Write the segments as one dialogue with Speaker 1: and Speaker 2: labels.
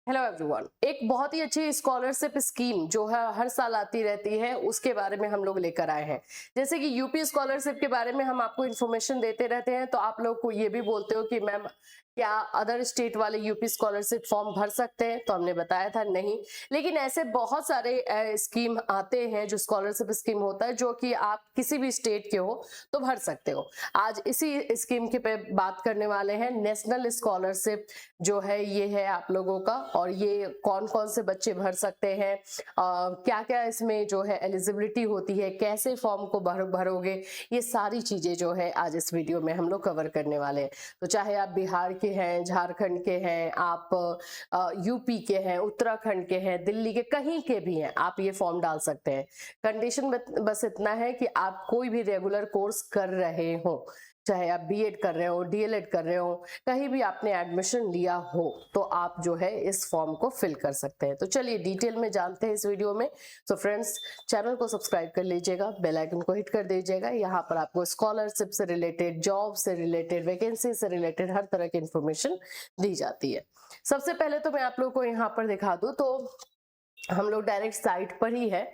Speaker 1: Hello everyone. एक बहुत ही अच्छी स्कॉलरशिप स्कीम जो है हर साल आती रहती है, उसके बारे में हम लोग लेकर आए हैं। जैसे कि यूपी स्कॉलरशिप के बारे में हम आपको इन्फॉर्मेशन देते रहते हैं, तो आप लोग को ये भी बोलते हो कि मैम क्या अदर स्टेट वाले यूपी स्कॉलरशिप फॉर्म भर सकते हैं, तो हमने बताया था नहीं। लेकिन ऐसे बहुत सारे स्कीम आते हैं जो स्कॉलरशिप स्कीम होता है, जो कि आप किसी भी स्टेट के हो तो भर सकते हो। आज इसी स्कीम के पे बात करने वाले हैं। नेशनल स्कॉलरशिप जो है ये है आप लोगों का, और ये कौन कौन से बच्चे भर सकते हैं, क्या क्या इसमें जो है एलिजिबिलिटी होती है, कैसे फॉर्म को भरोगे, ये सारी चीजें जो है आज इस वीडियो में हम लोग कवर करने वाले हैं। तो चाहे आप बिहार के हैं, झारखंड के हैं, आप यूपी के हैं, उत्तराखंड के हैं, दिल्ली के कहीं के भी हैं, आप ये फॉर्म डाल सकते हैं। कंडीशन बस इतना है कि आप कोई भी रेगुलर कोर्स कर रहे हो, चाहे आप बीएड कर रहे हो, डीएलएड कर रहे हो, कहीं भी आपने एडमिशन लिया हो, तो आप जो है इस फॉर्म को फिल कर सकते हैं। तो चलिए डिटेल में जानते हैं इस वीडियो में। तो फ्रेंड्स, चैनल को सब्सक्राइब कर लीजिएगा, बेल आइकन को हिट कर दीजिएगा। यहाँ पर आपको स्कॉलरशिप से रिलेटेड, जॉब से रिलेटेड, वैकेंसी से रिलेटेड हर तरह की इंफॉर्मेशन दी जाती है। सबसे पहले तो मैं आप लोगों को यहाँ पर दिखा दूं, तो हम लोग डायरेक्ट साइट पर ही है।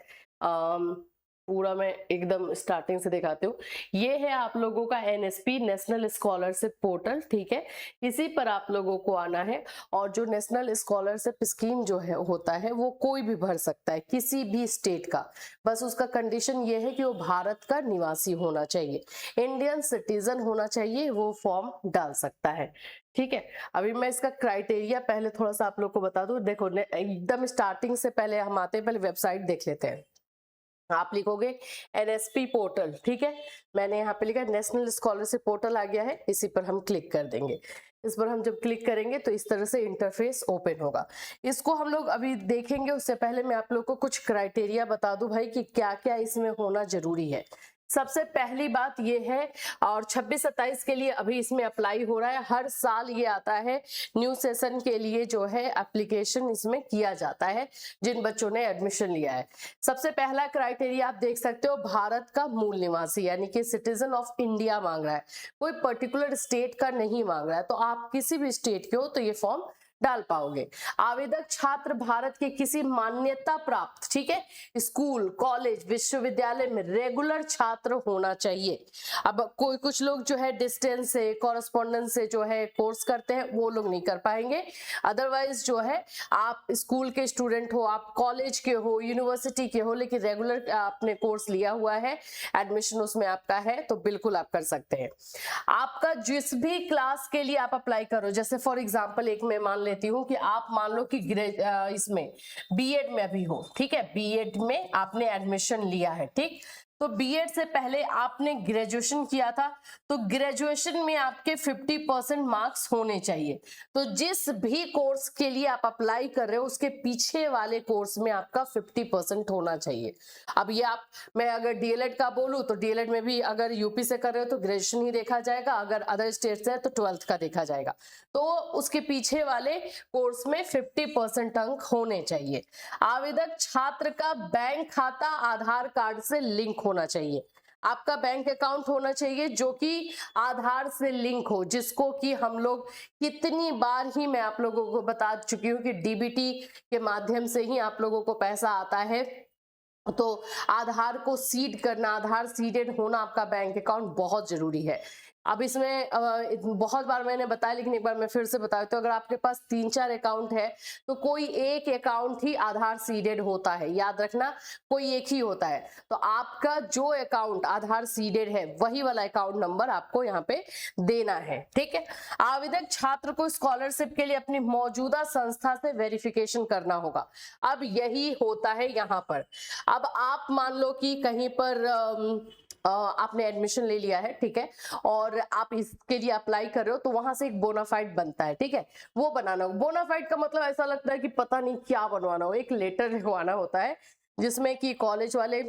Speaker 1: पूरा मैं एकदम स्टार्टिंग से दिखाती हूँ। ये है आप लोगों का एनएसपी, नेशनल स्कॉलरशिप पोर्टल, ठीक है। इसी पर आप लोगों को आना है, और जो नेशनल स्कॉलरशिप स्कीम जो है होता है वो कोई भी भर सकता है, किसी भी स्टेट का। बस उसका कंडीशन ये है कि वो भारत का निवासी होना चाहिए, इंडियन सिटीजन होना चाहिए, वो फॉर्म डाल सकता है, ठीक है। अभी मैं इसका क्राइटेरिया पहले थोड़ा सा आप लोग को बता दूं। देखो एकदम स्टार्टिंग से पहले हम आते हैं, पहले वेबसाइट देख लेते हैं। आप लिखोगे एनएसपी पोर्टल, ठीक है। मैंने यहाँ पे लिखा नेशनल स्कॉलरशिप पोर्टल आ गया है, इसी पर हम क्लिक कर देंगे। इस पर हम जब क्लिक करेंगे तो इस तरह से इंटरफेस ओपन होगा। इसको हम लोग अभी देखेंगे, उससे पहले मैं आप लोग को कुछ क्राइटेरिया बता दूं भाई कि क्या क्या इसमें होना जरूरी है। सबसे पहली बात ये है, और 26-27 के लिए अभी इसमें अप्लाई हो रहा है। हर साल ये आता है, न्यू सेशन के लिए जो है एप्लीकेशन इसमें किया जाता है जिन बच्चों ने एडमिशन लिया है। सबसे पहला क्राइटेरिया आप देख सकते हो, भारत का मूल निवासी यानी कि सिटीजन ऑफ इंडिया मांग रहा है, कोई पर्टिकुलर स्टेट का नहीं मांग रहा है। तो आप किसी भी स्टेट के हो तो ये फॉर्म डाल पाओगे। आवेदक छात्र भारत के किसी मान्यता प्राप्त, ठीक है, स्कूल, कॉलेज, विश्वविद्यालय में रेगुलर छात्र होना चाहिए। अब कोई कुछ लोग जो है डिस्टेंस से, कॉरेस्पॉन्डेंस से जो है कोर्स करते हैं, वो लोग नहीं कर पाएंगे। अदरवाइज जो है आप स्कूल के स्टूडेंट हो, आप कॉलेज के हो, यूनिवर्सिटी के हो, लेकिन रेगुलर आपने कोर्स लिया हुआ है, एडमिशन उसमें आपका है, तो बिल्कुल आप कर सकते हैं। आपका जिस भी क्लास के लिए आप अप्लाई करो, जैसे फॉर एग्जांपल एक मैं मान लेती हूँ कि आप मान लो कि इसमें बीएड में भी हो, ठीक है, बीएड में आपने एडमिशन लिया है, ठीक। तो बीएड से पहले आपने ग्रेजुएशन किया था, तो ग्रेजुएशन में आपके 50% मार्क्स होने चाहिए। तो जिस भी कोर्स के लिए आप अप्लाई कर रहे हो, उसके पीछे वाले कोर्स में आपका 50% होना चाहिए। अब ये मैं अगर डीएलएड का बोलूं, तो डीएलएड में भी अगर यूपी से कर रहे हो तो ग्रेजुएशन ही देखा जाएगा, अगर अदर स्टेट से है तो 12th का देखा जाएगा। तो उसके पीछे वाले कोर्स में 50% अंक होने चाहिए। आवेदक छात्र का बैंक खाता आधार कार्ड से लिंक होना चाहिए। आपका बैंक अकाउंट होना चाहिए जो कि आधार से लिंक हो, जिसको कि हम लोग कितनी बार ही मैं आप लोगों को बता चुकी हूँ कि डीबीटी के माध्यम से ही आप लोगों को पैसा आता है। तो आधार को सीड करना, आधार सीडेड होना आपका बैंक अकाउंट बहुत जरूरी है। अब इसमें बहुत बार मैंने बताया, लेकिन एक बार मैं फिर से बता देती हूँ। अगर आपके पास 3-4 अकाउंट है तो कोई एक अकाउंट ही आधार सीडेड होता है, याद रखना, कोई एक ही होता है। तो आपका जो अकाउंट आधार सीडेड है वही वाला अकाउंट नंबर आपको यहाँ पे देना है, ठीक है। आवेदक छात्र को स्कॉलरशिप के लिए अपनी मौजूदा संस्था से वेरिफिकेशन करना होगा। अब यही होता है यहाँ पर। अब आप मान लो कि कहीं पर आपने एडमिशन ले लिया है, ठीक है, और आप इसके लिए अप्लाई कर रहे हो, तो वहां से एक बोनाफाइड बनता है, ठीक है, वो बनाना हो। बोनाफाइड का मतलब ऐसा लगता है कि पता नहीं क्या बनवाना हो, एक लेटर लिखवाना होता है जिसमें कि कॉलेज वाले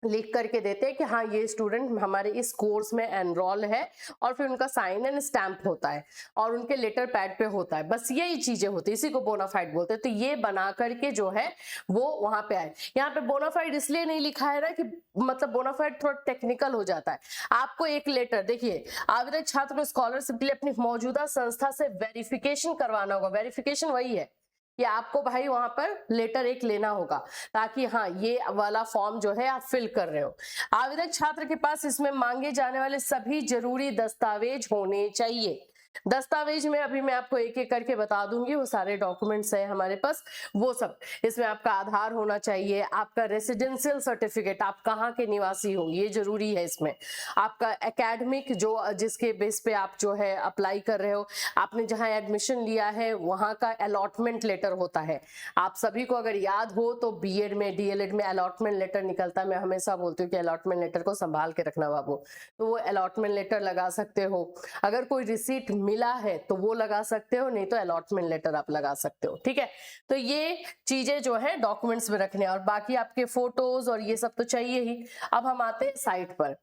Speaker 1: लिख करके देते हैं कि हाँ ये स्टूडेंट हमारे इस कोर्स में एनरोल है, और फिर उनका साइन एंड स्टैंप होता है और उनके लेटर पैड पे होता है। बस यही चीजें होती है, इसी को बोनाफाइड बोलते हैं। तो ये बना करके जो है वो वहां पे आए। यहाँ पे बोनाफाइड इसलिए नहीं लिखा है ना कि मतलब बोनाफाइड थोड़ा टेक्निकल हो जाता है। आपको एक लेटर, देखिए, आवेदक छात्र को स्कॉलरशिप के लिए अपनी मौजूदा संस्था से वेरिफिकेशन करवाना होगा। वेरिफिकेशन वही है ये आपको भाई वहां पर लेटर एक लेना होगा, ताकि हाँ ये वाला फॉर्म जो है आप फिल कर रहे हो। आवेदक छात्र के पास इसमें मांगे जाने वाले सभी जरूरी दस्तावेज होने चाहिए। दस्तावेज में अभी मैं आपको एक एक करके बता दूंगी, वो सारे डॉक्यूमेंट्स है हमारे पास, वो सब इसमें आपका आधार होना चाहिए, आपका रेसिडेंशियल सर्टिफिकेट, आप कहाँ के निवासी हो ये जरूरी है इसमें, आपका एकेडमिक जो जिसके बेस पे आप जो है अप्लाई कर रहे हो, आपने जहाँ एडमिशन लिया है वहाँ का अलॉटमेंट लेटर होता है। आप सभी को अगर याद हो तो बीएड में डीएलएड में अलॉटमेंट लेटर निकलता है, मैं हमेशा बोलती हूँ कि अलॉटमेंट लेटर को संभाल के रखना बाबू, तो वो अलॉटमेंट लेटर लगा सकते हो। अगर कोई रिसीट मिला है तो वो लगा सकते हो, नहीं तो अलॉटमेंट लेटर आप लगा सकते हो, ठीक है। तो ये चीजें जो है डॉक्यूमेंट्स में रखने, और बाकी आपके फोटोज और ये सब तो चाहिए ही। अब हम आते हैं साइट पर,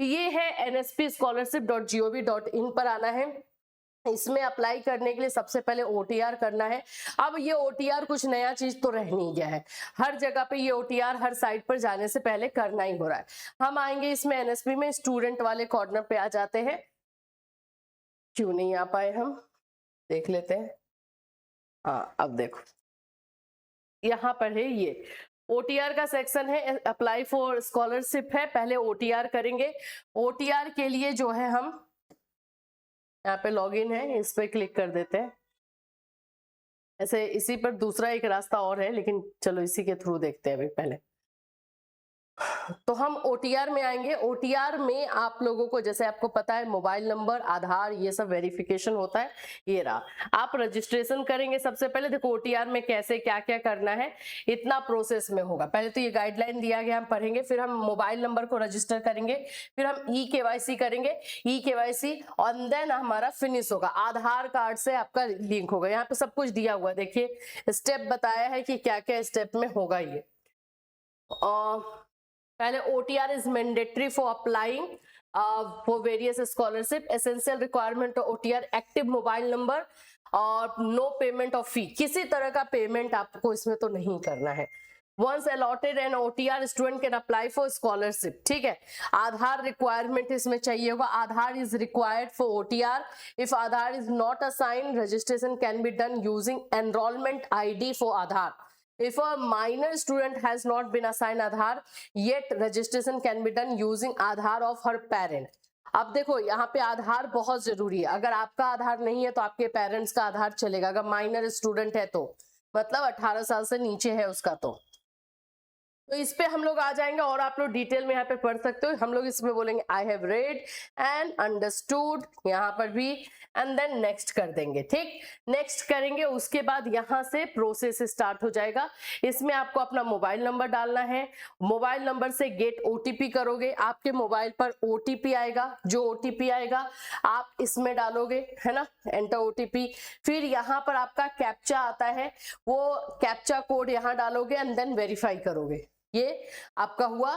Speaker 1: ये है nspscholarship.gov.in पर आना है। इसमें अप्लाई करने के लिए सबसे पहले ओटीआर करना है। अब ये ओटीआर कुछ नया चीज तो रह नहीं गया है, हर जगह पे ये ओटीआर हर साइट पर जाने से पहले करना ही हो रहा है। हम आएंगे इसमें एनएसपी में स्टूडेंट वाले कॉर्नर पे आ जाते हैं, क्यों नहीं आ पाए हम देख लेते हैं। हाँ अब देखो यहाँ पर है ये ओटीआर का सेक्शन है, अप्लाई फॉर स्कॉलरशिप है, पहले ओटीआर करेंगे। ओटीआर के लिए जो है हम यहाँ पे लॉगिन है, इस पे क्लिक कर देते हैं। ऐसे इसी पर दूसरा एक रास्ता और है, लेकिन चलो इसी के थ्रू देखते हैं अभी पहले। तो हम ओटीआर में आएंगे। ओटीआर में आप लोगों को जैसे आपको पता है मोबाइल नंबर, आधार, ये सब वेरिफिकेशन होता है। ये रहा, आप रजिस्ट्रेशन करेंगे। सबसे पहले देखो ओटीआर में कैसे क्या क्या करना है, इतना प्रोसेस में होगा। पहले तो ये गाइडलाइन दिया गया, हम पढ़ेंगे, फिर हम मोबाइल नंबर को रजिस्टर करेंगे, फिर हम ई केवाईसी करेंगे, ई केवाईसी और देन हमारा फिनिश होगा, आधार कार्ड से आपका लिंक होगा। यहाँ पे सब कुछ दिया हुआ, देखिए स्टेप बताया है कि क्या क्या स्टेप में होगा ये। पहले OTR is mandatory for applying for various scholarship. Essential requirement of OTR active mobile number और no payment of fee, किसी तरह का पेमेंट आपको इसमें तो नहीं करना है। Once allotted an OTR, student can apply for scholarship, ठीक है। आधार रिक्वायरमेंट इसमें चाहिए होगा, आधार is required for OTR. If Aadhaar is not assigned, registration can be done using enrollment ID for Aadhaar. If a minor student has not been assigned Aadhaar, yet registration can be done using Aadhaar of her parent. अब देखो यहाँ पे आधार बहुत जरूरी है, अगर आपका आधार नहीं है तो आपके पेरेंट्स का आधार चलेगा, अगर माइनर स्टूडेंट है तो मतलब 18 साल से नीचे है उसका तो इस पे हम लोग आ जाएंगे और आप लोग डिटेल में यहाँ पे पढ़ सकते हो। हम लोग इसमें बोलेंगे I have read and understood, यहाँ पर भी, एंड देन नेक्स्ट कर देंगे, ठीक। नेक्स्ट करेंगे, उसके बाद यहाँ से प्रोसेस स्टार्ट हो जाएगा। इसमें आपको अपना मोबाइल नंबर डालना है, मोबाइल नंबर से गेट ओटीपी करोगे, आपके मोबाइल पर ओटीपी आएगा, जो ओटीपी आएगा आप इसमें डालोगे, है ना, एंटर ओटीपी। फिर यहाँ पर आपका कैप्चा आता है, वो कैप्चा कोड यहाँ डालोगे एंड देन वेरीफाई करोगे। ये आपका हुआ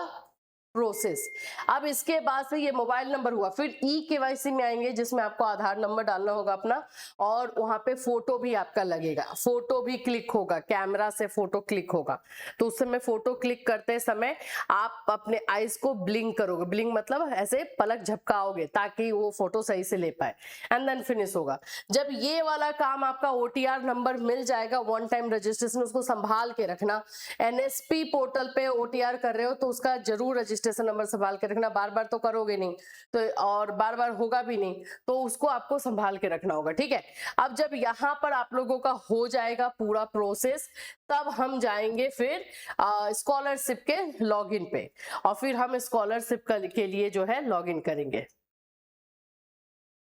Speaker 1: प्रोसेस। अब इसके बाद से ये मोबाइल नंबर हुआ, फिर ई केवाईसी में आएंगे जिसमें आपको आधार नंबर डालना होगा अपना, और वहां पे फोटो भी आपका लगेगा, फोटो भी क्लिक होगा, कैमरा से फोटो क्लिक होगा। तो उस समय फोटो क्लिक करते समय आप अपने आईज को ब्लिंक करोगे, ब्लिंक मतलब ऐसे पलक झपकाओगे ताकि वो फोटो सही से ले पाए, एंड देन फिनिश होगा। जब ये वाला काम आपका ओटीआर नंबर मिल जाएगा, वन टाइम रजिस्ट्रेशन, उसको संभाल के रखना। एनएसपी पोर्टल पे ओटीआर कर रहे हो तो उसका जरूर रजिस्ट्रेशन नंबर संभाल के रखना, बार बार तो करोगे नहीं तो, और बार बार होगा भी नहीं, तो उसको आपको संभाल के रखना होगा, ठीक है। अब जब यहाँ पर आप लोगों का हो जाएगा पूरा प्रोसेस, तब हम जाएंगे फिर स्कॉलरशिप के लॉगिन पे, और फिर हम स्कॉलरशिप के लिए जो है लॉगिन करेंगे।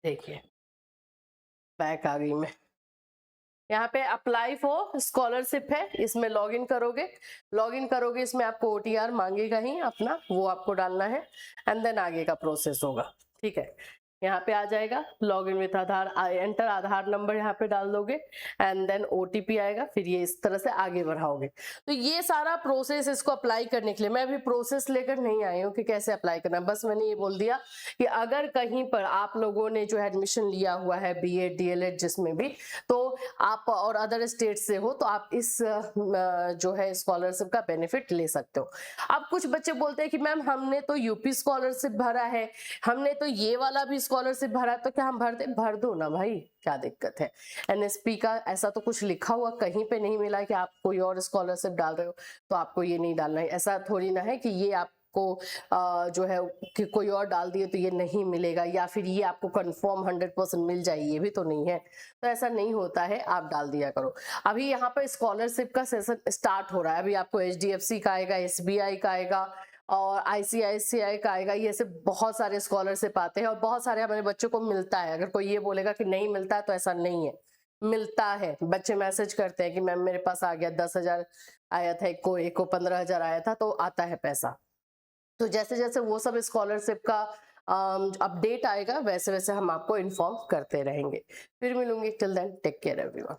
Speaker 1: देखिए बैक आ गई मैं, यहाँ पे अप्लाई फॉर स्कॉलरशिप है, इसमें लॉगिन करोगे, इसमें आपको ओटीआर मांगेगा ही अपना, वो आपको डालना है, एंड देन आगे का प्रोसेस होगा, ठीक है। यहाँ पे आ जाएगा login with Aadhaar, enter Aadhaar number यहाँ पे डाल दोगे एंड देन ओटीपी आएगा, फिर ये इस तरह से आगे बढ़ाओगे। तो ये सारा प्रोसेस इसको अप्लाई करने के लिए, मैं अभी प्रोसेस लेकर नहीं आई हूँ कि कैसे अप्लाई करना, बस मैंने ये बोल दिया कि अगर कहीं पर आप लोगों ने जो एडमिशन लिया हुआ है बीएड डीएलएड जिसमें भी, तो आप और अदर स्टेट से हो तो आप इस जो है स्कॉलरशिप का बेनिफिट ले सकते हो। अब कुछ बच्चे बोलते हैं कि मैम हमने तो यूपी स्कॉलरशिप भरा है, हमने तो ये वाला भी स्कॉलरशिप भरा तो क्या हम भर दो ना भाई, क्या दिक्कत है। एनएसपी का ऐसा तो कुछ लिखा हुआ कहीं पे नहीं मिला कि आप कोई और स्कॉलरशिप डाल रहे हो तो आपको ये नहीं डालना है। ऐसा थोड़ी ना है कि ये आपको जो है कि कोई और डाल दिए तो ये नहीं मिलेगा, या फिर ये आपको कंफर्म 100% मिल जाए, ये भी तो नहीं है। तो ऐसा नहीं होता है, आप डाल दिया करो। अभी यहाँ पर स्कॉलरशिप का सेशन स्टार्ट हो रहा है। अभी आपको एचडीएफसी का आएगा, एसबीआई का आएगा और आईसीआईसीआई का आएगा। ये ऐसे बहुत सारे स्कॉलरशिप आते हैं और बहुत सारे हमारे बच्चों को मिलता है। अगर कोई ये बोलेगा कि नहीं मिलता है तो ऐसा नहीं है, मिलता है। बच्चे मैसेज करते हैं कि मैम मेरे पास आ गया, 10,000 आया था, एक को 15,000 आया था, तो आता है पैसा। तो जैसे जैसे वो सब स्कॉलरशिप का अपडेट आएगा वैसे वैसे हम आपको इन्फॉर्म करते रहेंगे। फिर मिलूंगी, till then take care everyone.